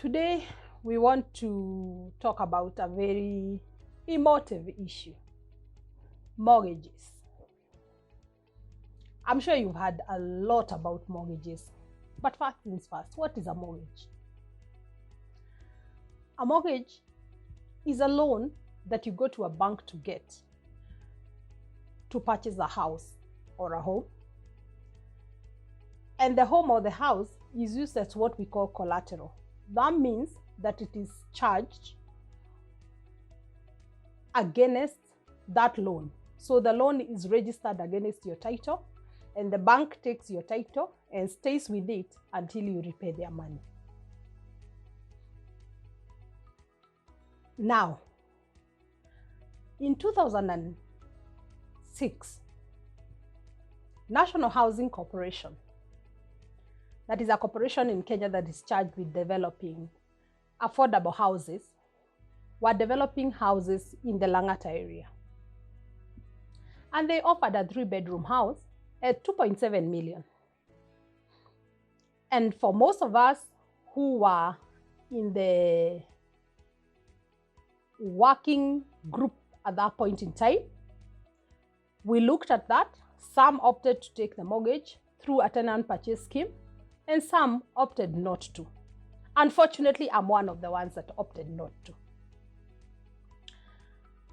Today, we want to talk about a very emotive issue, mortgages. I'm sure you've heard a lot about mortgages, but first things first, what is a mortgage? A mortgage is a loan that you go to a bank to get to purchase a house or a home. And the home or the house is used as what we call collateral. That means that it is charged against that loan. So the loan is registered against your title, and the bank takes your title and stays with it until you repay their money. Now, in 2006, National Housing Corporation, that is a corporation in Kenya that is charged with developing affordable houses, were developing houses in the Langata area. And they offered a 3-bedroom house at 2.7 million. And for most of us who were in the working group at that point in time, we looked at that. Some opted to take the mortgage through a tenant purchase scheme, and some opted not to. Unfortunately, I'm one of the ones that opted not to.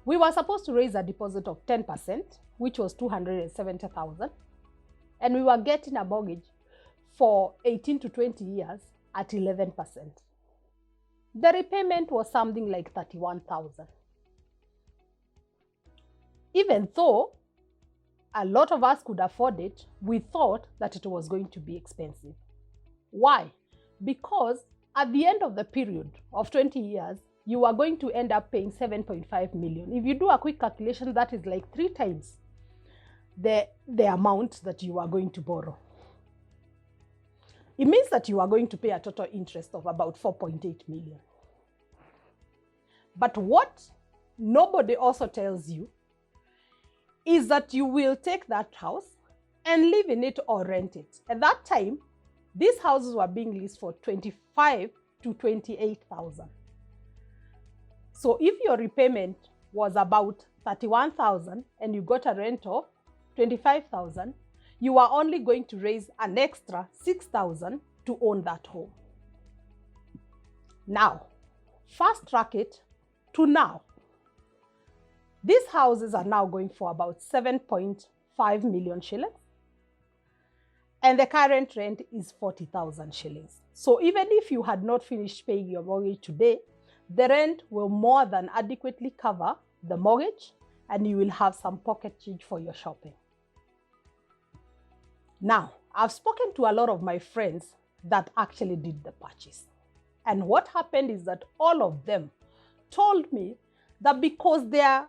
We were supposed to raise a deposit of 10%, which was 270,000, and we were getting a mortgage for 18 to 20 years at 11%. The repayment was something like 31,000. Even though a lot of us could afford it, we thought that it was going to be expensive. Why? Because at the end of the period of 20 years, you are going to end up paying 7.5 million. If you do a quick calculation, that is like 3 times the amount that you are going to borrow. It means that you are going to pay a total interest of about 4.8 million. But what nobody also tells you is that you will take that house and live in it or rent it. At that time, these houses were being leased for 25 to 28,000. So if your repayment was about 31,000 and you got a rent of 25,000, you are only going to raise an extra 6,000 to own that home. Now, fast track it to now. These houses are now going for about 7.5 million shillings. And the current rent is 40,000 shillings. So even if you had not finished paying your mortgage today, the rent will more than adequately cover the mortgage, and you will have some pocket change for your shopping. Now, I've spoken to a lot of my friends that actually did the purchase. And what happened is that all of them told me that because their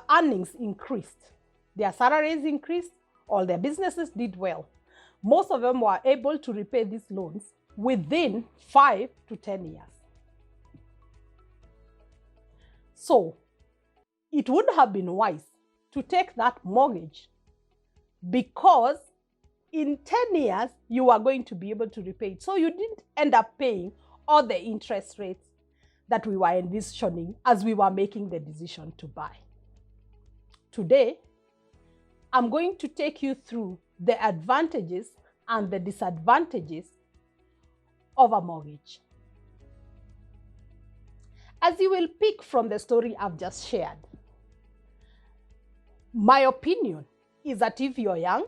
earnings increased, their salaries increased, all their businesses did well, most of them were able to repay these loans within 5 to 10 years. So it would have been wise to take that mortgage, because in 10 years, you are going to be able to repay it. So you didn't end up paying all the interest rates that we were envisioning as we were making the decision to buy. Today, I'm going to take you through the advantages and the disadvantages of a mortgage. As you will pick from the story I've just shared, my opinion is that if you're young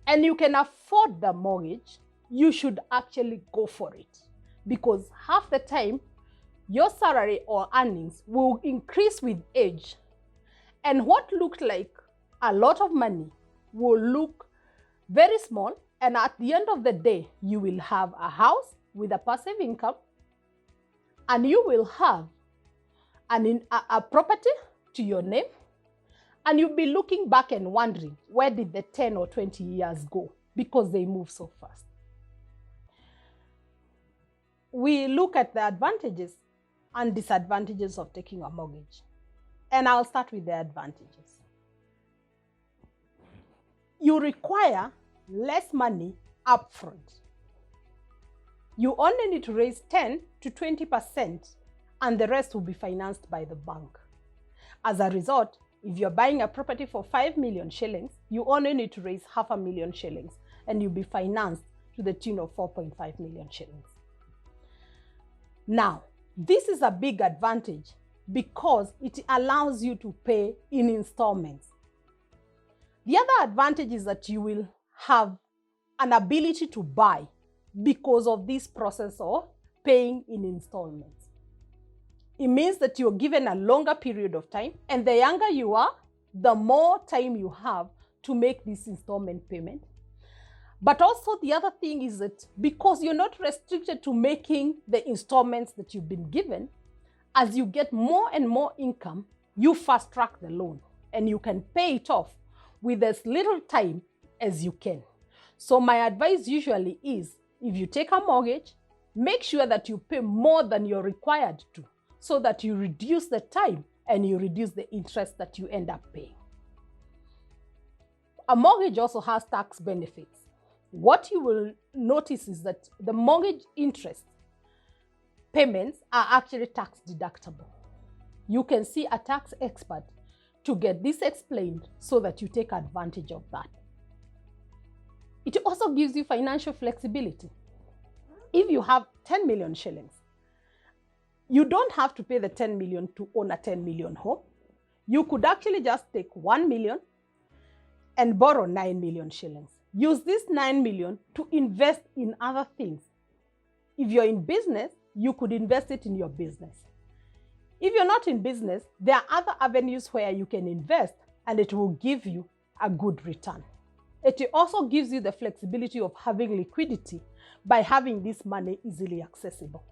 and you can afford the mortgage, you should actually go for it, because half the time your salary or earnings will increase with age, and what looked like a lot of money will look very small, and at the end of the day, you will have a house with a passive income, and you will have a property to your name, and you'll be looking back and wondering, where did the 10 or 20 years go? Because they move so fast. We look at the advantages and disadvantages of taking a mortgage. And I'll start with the advantages. You require less money upfront. You only need to raise 10 to 20%, and the rest will be financed by the bank. As a result, if you're buying a property for 5 million shillings, you only need to raise 500,000 shillings, and you'll be financed to the tune of 4.5 million shillings. Now, this is a big advantage because it allows you to pay in installments. The other advantage is that you will have an ability to buy because of this process of paying in installments. It means that you're given a longer period of time, and the younger you are, the more time you have to make this installment payment. But also the other thing is that because you're not restricted to making the installments that you've been given, as you get more and more income, you fast track the loan and you can pay it off with as little time as you can. So my advice usually is, if you take a mortgage, make sure that you pay more than you're required to, so that you reduce the time and you reduce the interest that you end up paying. A mortgage also has tax benefits. What you will notice is that the mortgage interest payments are actually tax deductible. You can see a tax expert to get this explained so that you take advantage of that. It also gives you financial flexibility. If you have 10 million shillings, you don't have to pay the 10 million to own a 10 million home. You could actually just take 1 million and borrow 9 million shillings. Use this 9 million to invest in other things. If you're in business, you could invest it in your business. If you're not in business, there are other avenues where you can invest and it will give you a good return. It also gives you the flexibility of having liquidity by having this money easily accessible.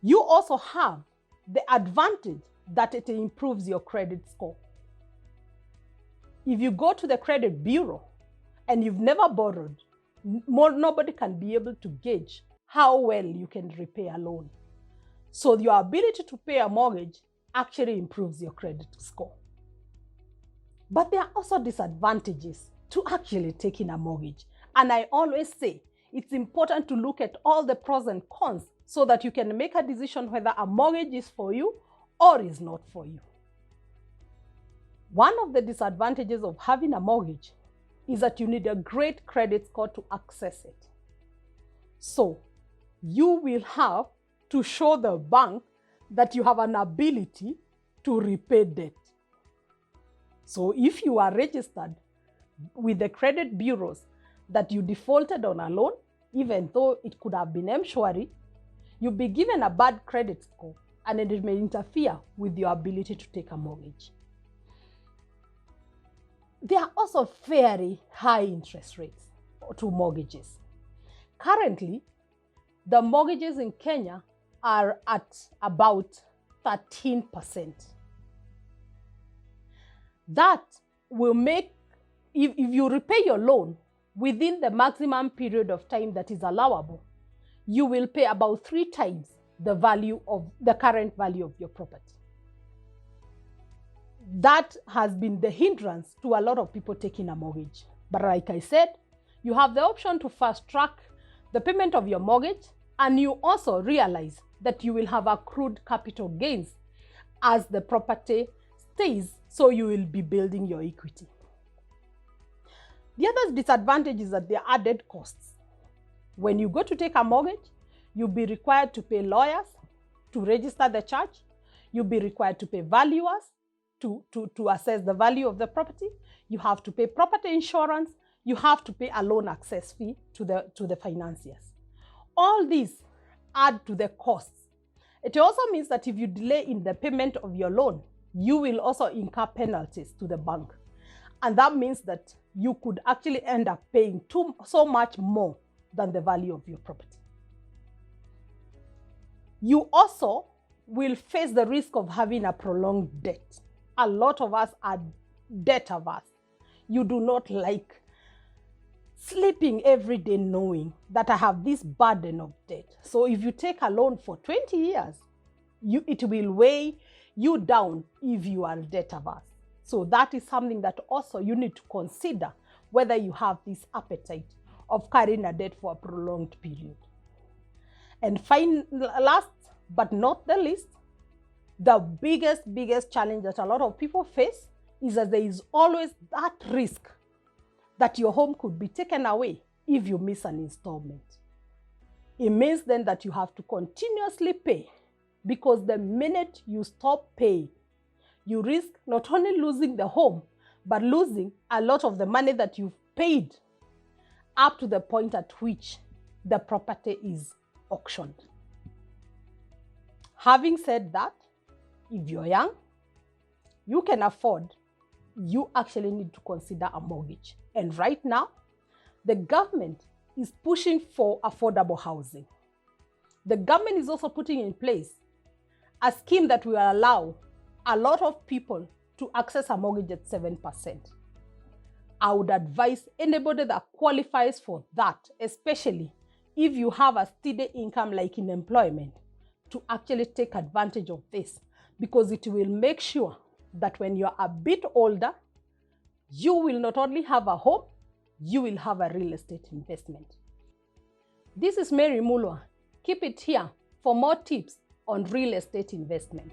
You also have the advantage that it improves your credit score. If you go to the credit bureau and you've never borrowed, nobody can be able to gauge how well you can repay a loan. So your ability to pay a mortgage actually improves your credit score. But there are also disadvantages to actually taking a mortgage. And I always say it's important to look at all the pros and cons so that you can make a decision whether a mortgage is for you or is not for you. One of the disadvantages of having a mortgage is that you need a great credit score to access it. So you will have to show the bank that you have an ability to repay debt. So if you are registered with the credit bureaus that you defaulted on a loan, even though it could have been M-Shwari, you'll be given a bad credit score and it may interfere with your ability to take a mortgage. There are also very high interest rates to mortgages. Currently, the mortgages in Kenya are at about 13%. That will make, if you repay your loan within the maximum period of time that is allowable, you will pay about 3 times the value of the current value of your property. That has been the hindrance to a lot of people taking a mortgage. But like I said, you have the option to fast track the payment of your mortgage, and you also realize that you will have accrued capital gains as the property stays, so you will be building your equity. The other disadvantage is that there are added costs. When you go to take a mortgage, you'll be required to pay lawyers to register the church. You'll be required to pay valuers to assess the value of the property. You have to pay property insurance. You have to pay a loan access fee to the financiers. All these add to the costs. It also means that if you delay in the payment of your loan, you will also incur penalties to the bank. And that means that you could actually end up paying so much more than the value of your property. You also will face the risk of having a prolonged debt. A lot of us are debt averse. You do not like sleeping every day knowing that I have this burden of debt. So if you take a loan for 20 years, it will weigh you down if you are debt averse. So that is something that also you need to consider, whether you have this appetite of carrying a debt for a prolonged period. And last but not the least, the biggest challenge that a lot of people face is that there is always that risk that your home could be taken away if you miss an installment. It means then that you have to continuously pay, because the minute you stop paying, you risk not only losing the home, but losing a lot of the money that you've paid up to the point at which the property is auctioned. Having said that, if you're young, you can afford, you actually need to consider a mortgage. And right now, the government is pushing for affordable housing. The government is also putting in place a scheme that will allow a lot of people to access a mortgage at 7%. I would advise anybody that qualifies for that, especially if you have a steady income like in employment, to actually take advantage of this, because it will make sure that when you're a bit older, you will not only have a home, you will have a real estate investment. This is Mary Mulwa. Keep it here for more tips on real estate investment.